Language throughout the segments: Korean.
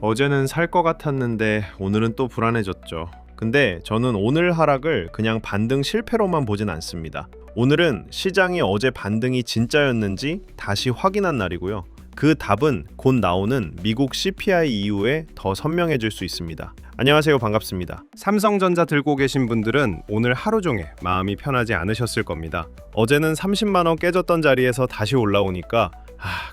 어제는 살 것 같았는데 오늘은 또 불안해졌죠. 근데 저는 오늘 하락을 그냥 반등 실패로만 보진 않습니다. 오늘은 시장이 어제 반등이 진짜였는지 다시 확인한 날이고요. 그 답은 곧 나오는 미국 CPI 이후에 더 선명해질 수 있습니다. 안녕하세요, 반갑습니다. 삼성전자 들고 계신 분들은 오늘 하루 종일 마음이 편하지 않으셨을 겁니다. 어제는 30만 원 깨졌던 자리에서 다시 올라오니까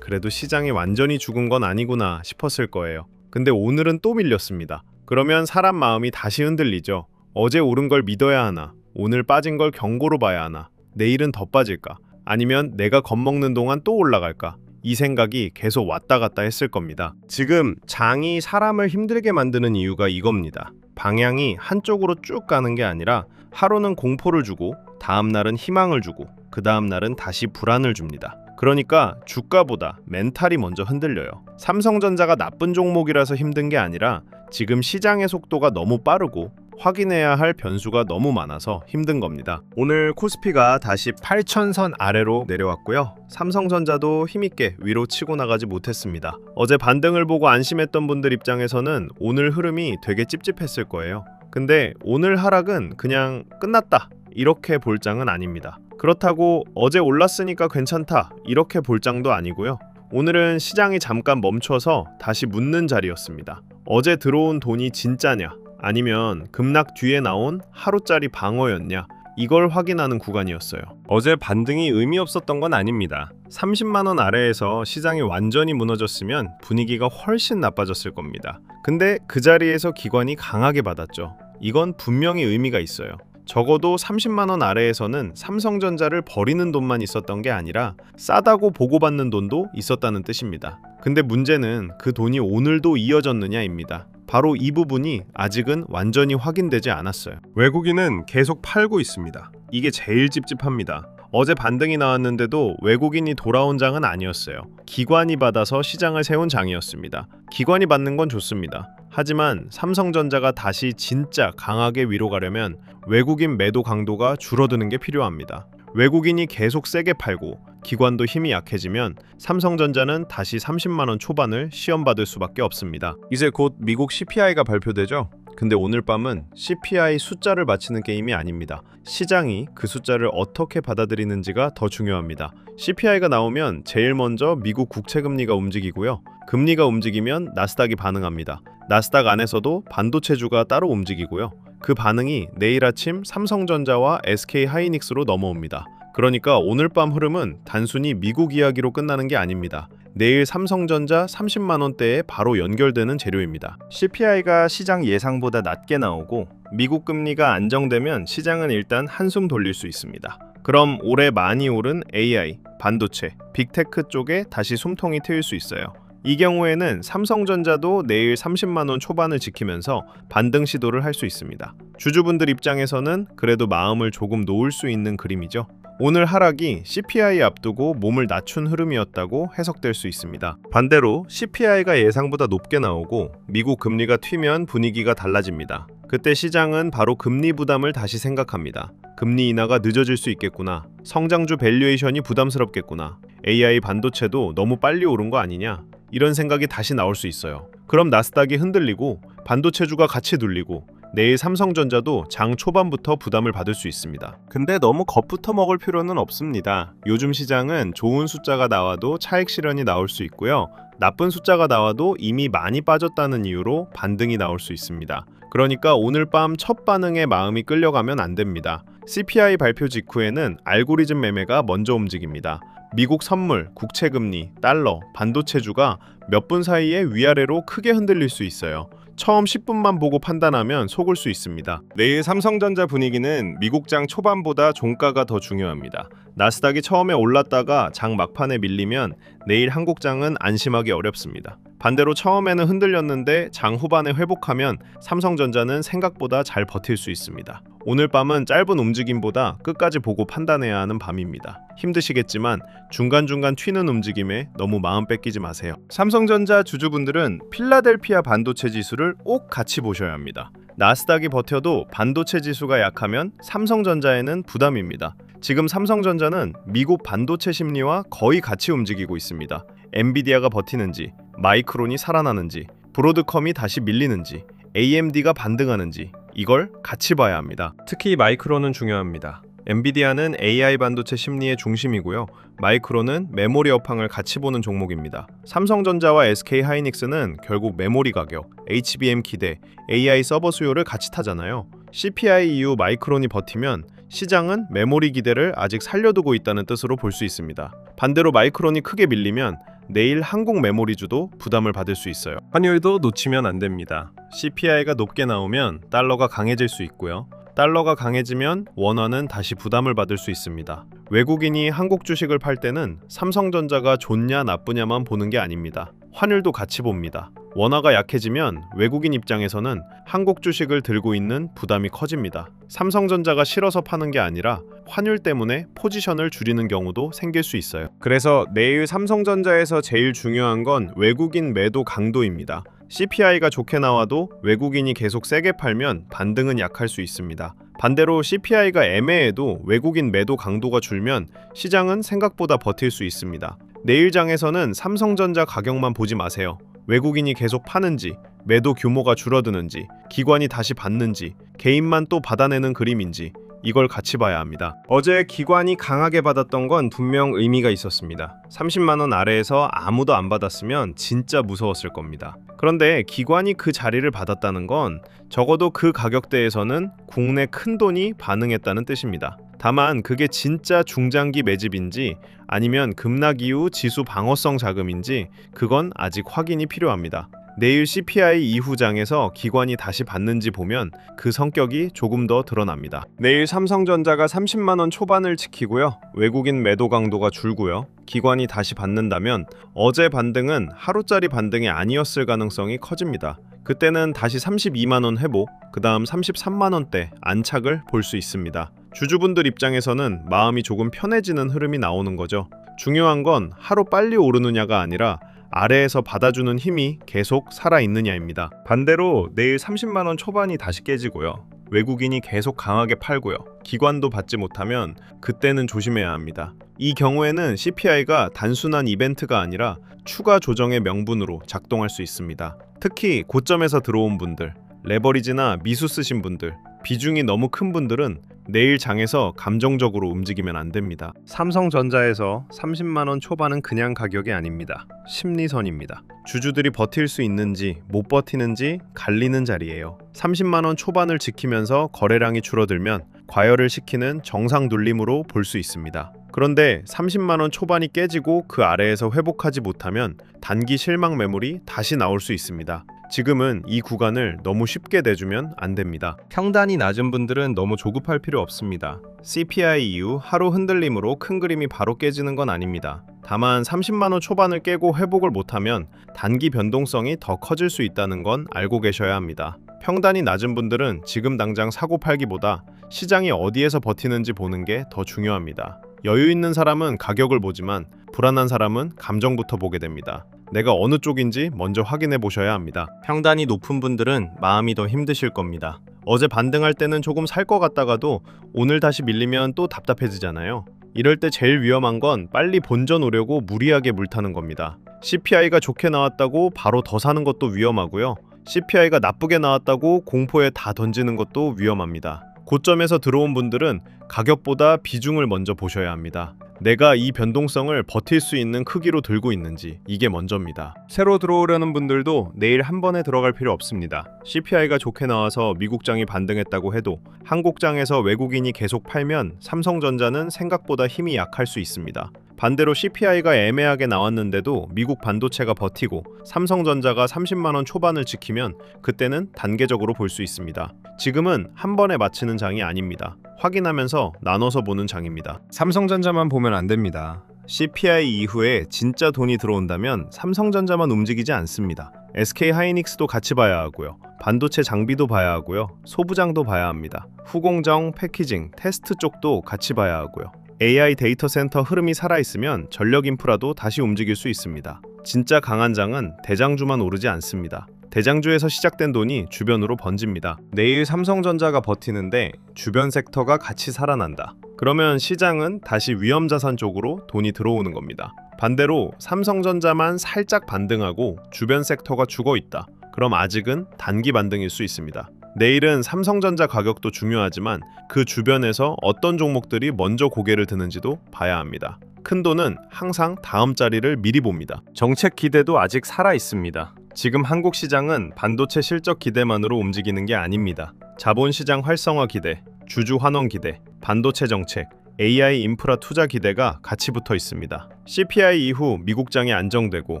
그래도 시장이 완전히 죽은 건 아니구나 싶었을 거예요. 근데 오늘은 또 밀렸습니다. 그러면 사람 마음이 다시 흔들리죠. 어제 오른 걸 믿어야 하나? 오늘 빠진 걸 경고로 봐야 하나? 내일은 더 빠질까? 아니면 내가 겁먹는 동안 또 올라갈까? 이 생각이 계속 왔다 갔다 했을 겁니다. 지금 장이 사람을 힘들게 만드는 이유가 이겁니다. 방향이 한쪽으로 쭉 가는 게 아니라 하루는 공포를 주고 다음 날은 희망을 주고 그 다음 날은 다시 불안을 줍니다. 그러니까 주가보다 멘탈이 먼저 흔들려요. 삼성전자가 나쁜 종목이라서 힘든 게 아니라 지금 시장의 속도가 너무 빠르고 확인해야 할 변수가 너무 많아서 힘든 겁니다. 오늘 코스피가 다시 8,000선 아래로 내려왔고요. 삼성전자도 힘있게 위로 치고 나가지 못했습니다. 어제 반등을 보고 안심했던 분들 입장에서는 오늘 흐름이 되게 찝찝했을 거예요. 근데 오늘 하락은 그냥 끝났다 이렇게 볼 장은 아닙니다. 그렇다고 어제 올랐으니까 괜찮다 이렇게 볼 장도 아니고요. 오늘은 시장이 잠깐 멈춰서 다시 묻는 자리였습니다. 어제 들어온 돈이 진짜냐 아니면 급락 뒤에 나온 하루짜리 방어였냐 이걸 확인하는 구간이었어요. 어제 반등이 의미 없었던 건 아닙니다. 30만 원 아래에서 시장이 완전히 무너졌으면 분위기가 훨씬 나빠졌을 겁니다. 근데 그 자리에서 기관이 강하게 받았죠. 이건 분명히 의미가 있어요. 적어도 30만 원 아래에서는 삼성전자를 버리는 돈만 있었던 게 아니라 싸다고 보고받는 돈도 있었다는 뜻입니다. 근데 문제는 그 돈이 오늘도 이어졌느냐입니다. 바로 이 부분이 아직은 완전히 확인되지 않았어요. 외국인은 계속 팔고 있습니다. 이게 제일 찝찝합니다. 어제 반등이 나왔는데도 외국인이 돌아온 장은 아니었어요. 기관이 받아서 시장을 세운 장이었습니다. 기관이 받는 건 좋습니다. 하지만 삼성전자가 다시 진짜 강하게 위로 가려면 외국인 매도 강도가 줄어드는 게 필요합니다. 외국인이 계속 세게 팔고 기관도 힘이 약해지면 삼성전자는 다시 30만 원 초반을 시험받을 수밖에 없습니다. 이제 곧 미국 CPI가 발표되죠? 근데 오늘 밤은 CPI 숫자를 맞히는 게임이 아닙니다. 시장이 그 숫자를 어떻게 받아들이는지가 더 중요합니다. CPI가 나오면 제일 먼저 미국 국채금리가 움직이고요. 금리가 움직이면 나스닥이 반응합니다. 나스닥 안에서도 반도체주가 따로 움직이고요. 그 반응이 내일 아침 삼성전자와 SK하이닉스로 넘어옵니다. 그러니까 오늘 밤 흐름은 단순히 미국 이야기로 끝나는 게 아닙니다. 내일 삼성전자 30만 원대에 바로 연결되는 재료입니다. CPI가 시장 예상보다 낮게 나오고 미국 금리가 안정되면 시장은 일단 한숨 돌릴 수 있습니다. 그럼 올해 많이 오른 AI, 반도체, 빅테크 쪽에 다시 숨통이 트일 수 있어요. 이 경우에는 삼성전자도 내일 30만 원 초반을 지키면서 반등 시도를 할 수 있습니다. 주주분들 입장에서는 그래도 마음을 조금 놓을 수 있는 그림이죠. 오늘 하락이 CPI 앞두고 몸을 낮춘 흐름이었다고 해석될 수 있습니다. 반대로 CPI가 예상보다 높게 나오고 미국 금리가 튀면 분위기가 달라집니다. 그때 시장은 바로 금리 부담을 다시 생각합니다. 금리 인하가 늦어질 수 있겠구나. 성장주 밸류에이션이 부담스럽겠구나. AI 반도체도 너무 빨리 오른 거 아니냐. 이런 생각이 다시 나올 수 있어요. 그럼 나스닥이 흔들리고 반도체주가 같이 눌리고 내일 삼성전자도 장 초반부터 부담을 받을 수 있습니다. 근데 너무 겁부터 먹을 필요는 없습니다. 요즘 시장은 좋은 숫자가 나와도 차익 실현이 나올 수 있고요. 나쁜 숫자가 나와도 이미 많이 빠졌다는 이유로 반등이 나올 수 있습니다. 그러니까 오늘 밤 첫 반응에 마음이 끌려가면 안 됩니다. CPI 발표 직후에는 알고리즘 매매가 먼저 움직입니다. 미국 선물, 국채금리, 달러, 반도체주가 몇 분 사이에 위아래로 크게 흔들릴 수 있어요. 처음 10분만 보고 판단하면 속을 수 있습니다. 내일 삼성전자 분위기는 미국장 초반보다 종가가 더 중요합니다. 나스닥이 처음에 올랐다가 장 막판에 밀리면 내일 한국장은 안심하기 어렵습니다. 반대로 처음에는 흔들렸는데 장 후반에 회복하면 삼성전자는 생각보다 잘 버틸 수 있습니다. 오늘 밤은 짧은 움직임보다 끝까지 보고 판단해야 하는 밤입니다. 힘드시겠지만 중간중간 튀는 움직임에 너무 마음 뺏기지 마세요. 삼성전자 주주분들은 필라델피아 반도체 지수를 꼭 같이 보셔야 합니다. 나스닥이 버텨도 반도체 지수가 약하면 삼성전자에는 부담입니다. 지금 삼성전자는 미국 반도체 심리와 거의 같이 움직이고 있습니다. 엔비디아가 버티는지, 마이크론이 살아나는지, 브로드컴이 다시 밀리는지, AMD가 반등하는지 이걸 같이 봐야 합니다. 특히 마이크론은 중요합니다. 엔비디아는 AI 반도체 심리의 중심이고요. 마이크론은 메모리 업황을 같이 보는 종목입니다. 삼성전자와 SK하이닉스는 결국 메모리 가격, HBM 기대, AI 서버 수요를 같이 타잖아요. CPI 이후 마이크론이 버티면 시장은 메모리 기대를 아직 살려두고 있다는 뜻으로 볼 수 있습니다. 반대로 마이크론이 크게 밀리면 내일 한국 메모리주도 부담을 받을 수 있어요. 환율도 놓치면 안 됩니다. CPI가 높게 나오면 달러가 강해질 수 있고요. 달러가 강해지면 원화는 다시 부담을 받을 수 있습니다. 외국인이 한국 주식을 팔 때는 삼성전자가 좋냐 나쁘냐만 보는 게 아닙니다. 환율도 같이 봅니다. 원화가 약해지면 외국인 입장에서는 한국 주식을 들고 있는 부담이 커집니다. 삼성전자가 싫어서 파는 게 아니라 환율 때문에 포지션을 줄이는 경우도 생길 수 있어요. 그래서 내일 삼성전자에서 제일 중요한 건 외국인 매도 강도입니다. CPI가 좋게 나와도 외국인이 계속 세게 팔면 반등은 약할 수 있습니다. 반대로 CPI가 애매해도 외국인 매도 강도가 줄면 시장은 생각보다 버틸 수 있습니다. 내일 장에서는 삼성전자 가격만 보지 마세요. 외국인이 계속 파는지, 매도 규모가 줄어드는지, 기관이 다시 받는지, 개인만 또 받아내는 그림인지 이걸 같이 봐야 합니다. 어제 기관이 강하게 받았던 건 분명 의미가 있었습니다. 30만 원 아래에서 아무도 안 받았으면 진짜 무서웠을 겁니다. 그런데 기관이 그 자리를 받았다는 건 적어도 그 가격대에서는 국내 큰 돈이 반응했다는 뜻입니다. 다만 그게 진짜 중장기 매집인지 아니면 급락 이후 지수 방어성 자금인지 그건 아직 확인이 필요합니다. 내일 CPI 이후 장에서 기관이 다시 받는지 보면 그 성격이 조금 더 드러납니다. 내일 삼성전자가 30만 원 초반을 지키고요. 외국인 매도 강도가 줄고요. 기관이 다시 받는다면 어제 반등은 하루짜리 반등이 아니었을 가능성이 커집니다. 그때는 다시 32만 원 회복, 그 다음 33만 원대 안착을 볼 수 있습니다. 주주분들 입장에서는 마음이 조금 편해지는 흐름이 나오는 거죠. 중요한 건 하루 빨리 오르느냐가 아니라 아래에서 받아주는 힘이 계속 살아있느냐입니다. 반대로 내일 30만 원 초반이 다시 깨지고요. 외국인이 계속 강하게 팔고요. 기관도 받지 못하면 그때는 조심해야 합니다. 이 경우에는 CPI가 단순한 이벤트가 아니라 추가 조정의 명분으로 작동할 수 있습니다. 특히 고점에서 들어온 분들, 레버리지나 미수 쓰신 분들, 비중이 너무 큰 분들은 내일 장에서 감정적으로 움직이면 안 됩니다. 삼성전자에서 30만 원 초반은 그냥 가격이 아닙니다. 심리선입니다. 주주들이 버틸 수 있는지 못 버티는지 갈리는 자리예요. 30만 원 초반을 지키면서 거래량이 줄어들면 과열을 시키는 정상 눌림으로 볼 수 있습니다. 그런데 30만 원 초반이 깨지고 그 아래에서 회복하지 못하면 단기 실망 매물이 다시 나올 수 있습니다. 지금은 이 구간을 너무 쉽게 내주면 안 됩니다. 평단이 낮은 분들은 너무 조급할 필요 없습니다. CPI 이후 하루 흔들림으로 큰 그림이 바로 깨지는 건 아닙니다. 다만 30만 원 초반을 깨고 회복을 못하면 단기 변동성이 더 커질 수 있다는 건 알고 계셔야 합니다. 평단이 낮은 분들은 지금 당장 사고 팔기보다 시장이 어디에서 버티는지 보는 게 더 중요합니다. 여유 있는 사람은 가격을 보지만 불안한 사람은 감정부터 보게 됩니다. 내가 어느 쪽인지 먼저 확인해 보셔야 합니다. 평단이 높은 분들은 마음이 더 힘드실 겁니다. 어제 반등할 때는 조금 살 것 같다가도 오늘 다시 밀리면 또 답답해지잖아요. 이럴 때 제일 위험한 건 빨리 본전 오려고 무리하게 물타는 겁니다. CPI가 좋게 나왔다고 바로 더 사는 것도 위험하고요. CPI가 나쁘게 나왔다고 공포에 다 던지는 것도 위험합니다. 고점에서 들어온 분들은 가격보다 비중을 먼저 보셔야 합니다. 내가 이 변동성을 버틸 수 있는 크기로 들고 있는지 이게 먼저입니다. 새로 들어오려는 분들도 내일 한 번에 들어갈 필요 없습니다. CPI가 좋게 나와서 미국장이 반등했다고 해도 한국장에서 외국인이 계속 팔면 삼성전자는 생각보다 힘이 약할 수 있습니다. 반대로 CPI가 애매하게 나왔는데도 미국 반도체가 버티고 삼성전자가 30만 원 초반을 지키면 그때는 단계적으로 볼 수 있습니다. 지금은 한 번에 맞히는 장이 아닙니다. 확인하면서 나눠서 보는 장입니다. 삼성전자만 보면 안 됩니다. CPI 이후에 진짜 돈이 들어온다면 삼성전자만 움직이지 않습니다. SK하이닉스도 같이 봐야 하고요. 반도체 장비도 봐야 하고요. 소부장도 봐야 합니다. 후공정, 패키징, 테스트 쪽도 같이 봐야 하고요. AI 데이터 센터 흐름이 살아있으면 전력 인프라도 다시 움직일 수 있습니다. 진짜 강한 장은 대장주만 오르지 않습니다. 대장주에서 시작된 돈이 주변으로 번집니다. 내일 삼성전자가 버티는데 주변 섹터가 같이 살아난다. 그러면 시장은 다시 위험자산 쪽으로 돈이 들어오는 겁니다. 반대로 삼성전자만 살짝 반등하고 주변 섹터가 죽어있다. 그럼 아직은 단기 반등일 수 있습니다. 내일은 삼성전자 가격도 중요하지만 그 주변에서 어떤 종목들이 먼저 고개를 드는지도 봐야 합니다. 큰 돈은 항상 다음 자리를 미리 봅니다. 정책 기대도 아직 살아 있습니다. 지금 한국 시장은 반도체 실적 기대만으로 움직이는 게 아닙니다. 자본시장 활성화 기대, 주주 환원 기대, 반도체 정책, AI 인프라 투자 기대가 같이 붙어 있습니다. CPI 이후 미국장이 안정되고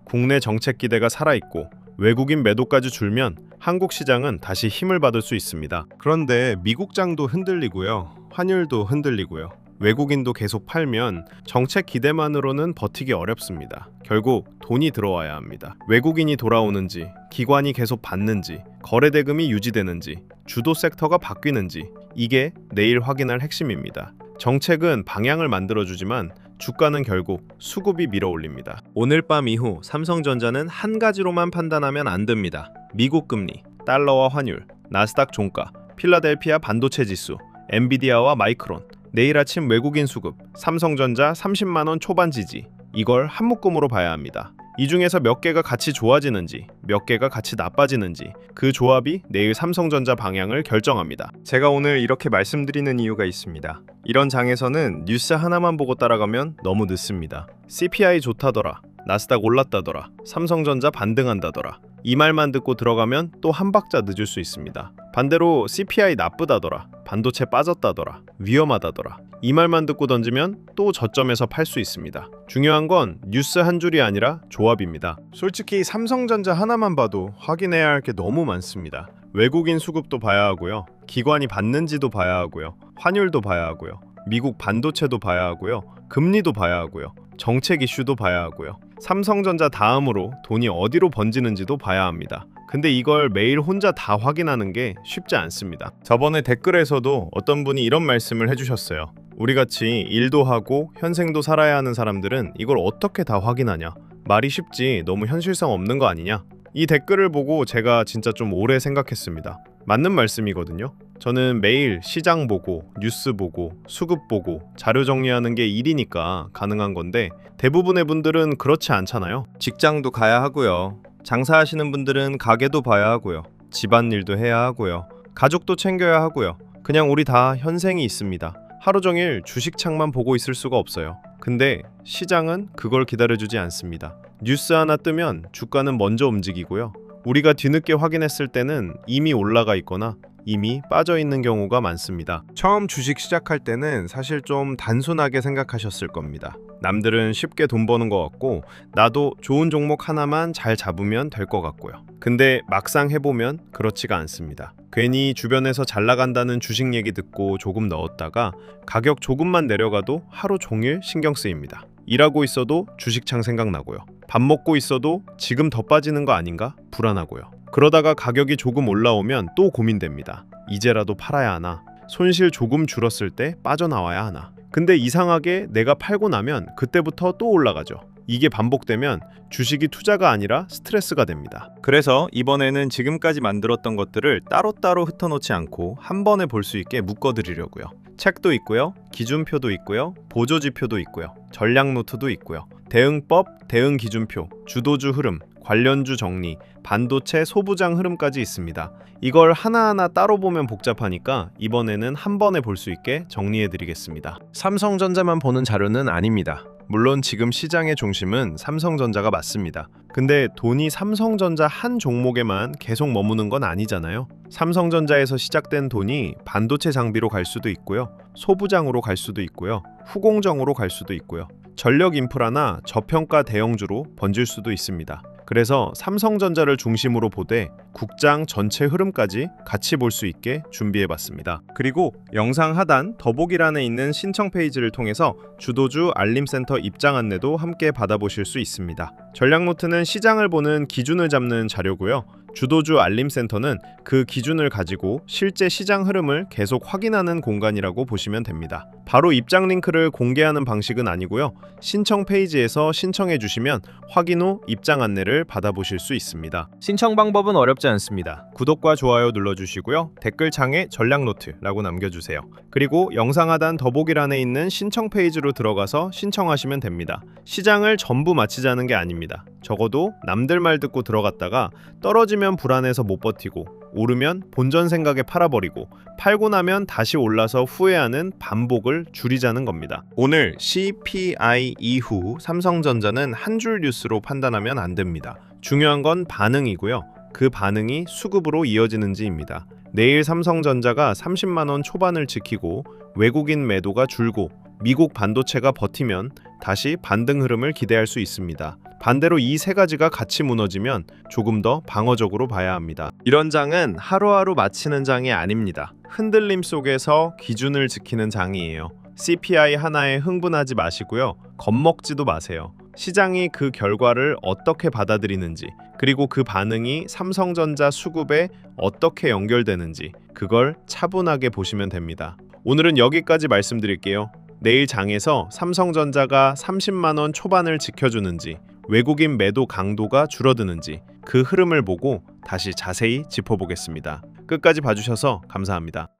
국내 정책 기대가 살아있고 외국인 매도까지 줄면 한국 시장은 다시 힘을 받을 수 있습니다. 그런데 미국장도 흔들리고요. 환율도 흔들리고요. 외국인도 계속 팔면 정책 기대만으로는 버티기 어렵습니다. 결국 돈이 들어와야 합니다. 외국인이 돌아오는지, 기관이 계속 받는지, 거래 대금이 유지되는지, 주도 섹터가 바뀌는지 이게 내일 확인할 핵심입니다. 정책은 방향을 만들어주지만 주가는 결국 수급이 밀어올립니다. 오늘 밤 이후 삼성전자는 한 가지로만 판단하면 안 됩니다. 미국 금리, 달러와 환율, 나스닥 종가, 필라델피아 반도체 지수, 엔비디아와 마이크론, 내일 아침 외국인 수급, 삼성전자 30만원 초반 지지, 이걸 한 묶음으로 봐야 합니다. 이 중에서 몇 개가 같이 좋아지는지, 몇 개가 같이 나빠지는지 그 조합이 내일 삼성전자 방향을 결정합니다. 제가 오늘 이렇게 말씀드리는 이유가 있습니다. 이런 장에서는 뉴스 하나만 보고 따라가면 너무 늦습니다. CPI 좋다더라, 나스닥 올랐다더라, 삼성전자 반등한다더라, 이 말만 듣고 들어가면 또 한 박자 늦을 수 있습니다. 반대로 CPI 나쁘다더라, 반도체 빠졌다더라, 위험하다더라, 이 말만 듣고 던지면 또 저점에서 팔 수 있습니다. 중요한 건 뉴스 한 줄이 아니라 조합입니다. 솔직히 삼성전자 하나만 봐도 확인해야 할 게 너무 많습니다. 외국인 수급도 봐야 하고요. 기관이 받는지도 봐야 하고요. 환율도 봐야 하고요. 미국 반도체도 봐야 하고요. 금리도 봐야 하고요. 정책 이슈도 봐야 하고요. 삼성전자 다음으로 돈이 어디로 번지는지도 봐야 합니다. 근데 이걸 매일 혼자 다 확인하는 게 쉽지 않습니다. 저번에 댓글에서도 어떤 분이 이런 말씀을 해주셨어요. 우리같이 일도 하고 현생도 살아야 하는 사람들은 이걸 어떻게 다 확인하냐? 말이 쉽지 너무 현실성 없는 거 아니냐? 이 댓글을 보고 제가 진짜 좀 오래 생각했습니다. 맞는 말씀이거든요. 저는 매일 시장 보고 뉴스 보고 수급 보고 자료 정리하는 게 일이니까 가능한 건데 대부분의 분들은 그렇지 않잖아요. 직장도 가야 하고요. 장사하시는 분들은 가게도 봐야 하고요. 집안일도 해야 하고요. 가족도 챙겨야 하고요. 그냥 우리 다 현생이 있습니다. 하루 종일 주식창만 보고 있을 수가 없어요. 근데 시장은 그걸 기다려주지 않습니다. 뉴스 하나 뜨면 주가는 먼저 움직이고요. 우리가 뒤늦게 확인했을 때는 이미 올라가 있거나 이미 빠져 있는 경우가 많습니다. 처음 주식 시작할 때는 사실 좀 단순하게 생각하셨을 겁니다. 남들은 쉽게 돈 버는 것 같고 나도 좋은 종목 하나만 잘 잡으면 될 것 같고요. 근데 막상 해보면 그렇지가 않습니다. 괜히 주변에서 잘 나간다는 주식 얘기 듣고 조금 넣었다가 가격 조금만 내려가도 하루 종일 신경 쓰입니다. 일하고 있어도 주식창 생각나고요. 밥 먹고 있어도 지금 더 빠지는 거 아닌가? 불안하고요. 그러다가 가격이 조금 올라오면 또 고민됩니다. 이제라도 팔아야 하나? 손실 조금 줄었을 때 빠져나와야 하나? 근데 이상하게 내가 팔고 나면 그때부터 또 올라가죠. 이게 반복되면 주식이 투자가 아니라 스트레스가 됩니다. 그래서 이번에는 지금까지 만들었던 것들을 따로따로 흩어놓지 않고 한 번에 볼 수 있게 묶어드리려고요. 책도 있고요. 기준표도 있고요. 보조지표도 있고요. 전략 노트도 있고요. 대응법, 대응기준표, 주도주 흐름, 관련주 정리, 반도체 소부장 흐름까지 있습니다. 이걸 하나하나 따로 보면 복잡하니까 이번에는 한 번에 볼 수 있게 정리해드리겠습니다. 삼성전자만 보는 자료는 아닙니다. 물론 지금 시장의 중심은 삼성전자가 맞습니다. 근데 돈이 삼성전자 한 종목에만 계속 머무는 건 아니잖아요. 삼성전자에서 시작된 돈이 반도체 장비로 갈 수도 있고요. 소부장으로 갈 수도 있고요. 후공정으로 갈 수도 있고요. 전력 인프라나 저평가 대형주로 번질 수도 있습니다. 그래서 삼성전자를 중심으로 보되 국장 전체 흐름까지 같이 볼 수 있게 준비해봤습니다. 그리고 영상 하단 더보기란에 있는 신청 페이지를 통해서 주도주 알림센터 입장 안내도 함께 받아보실 수 있습니다. 전략노트는 시장을 보는 기준을 잡는 자료고요. 주도주 알림센터는 그 기준을 가지고 실제 시장 흐름을 계속 확인하는 공간이라고 보시면 됩니다. 바로 입장 링크를 공개하는 방식은 아니고요. 신청 페이지에서 신청해 주시면 확인 후 입장 안내를 받아보실 수 있습니다. 신청 방법은 어렵지 않습니다. 구독과 좋아요 눌러주시고요. 댓글창에 전략노트라고 남겨주세요. 그리고 영상 하단 더보기란에 있는 신청 페이지로 들어가서 신청하시면 됩니다. 시장을 전부 마치자는 게 아닙니다. 적어도 남들 말 듣고 들어갔다가 떨어지면 불안해서 못 버티고 오르면 본전 생각에 팔아버리고 팔고 나면 다시 올라서 후회하는 반복을 줄이자는 겁니다. 오늘 CPI 이후 삼성전자는 한 줄 뉴스로 판단하면 안 됩니다. 중요한 건 반응이고요. 그 반응이 수급으로 이어지는지입니다. 내일 삼성전자가 30만 원 초반을 지키고 외국인 매도가 줄고 미국 반도체가 버티면 다시 반등 흐름을 기대할 수 있습니다. 반대로 이 세 가지가 같이 무너지면 조금 더 방어적으로 봐야 합니다. 이런 장은 하루하루 마치는 장이 아닙니다. 흔들림 속에서 기준을 지키는 장이에요. CPI 하나에 흥분하지 마시고요. 겁먹지도 마세요. 시장이 그 결과를 어떻게 받아들이는지, 그리고 그 반응이 삼성전자 수급에 어떻게 연결되는지 그걸 차분하게 보시면 됩니다. 오늘은 여기까지 말씀드릴게요. 내일 장에서 삼성전자가 30만 원 초반을 지켜주는지, 외국인 매도 강도가 줄어드는지 그 흐름을 보고 다시 자세히 짚어보겠습니다. 끝까지 봐주셔서 감사합니다.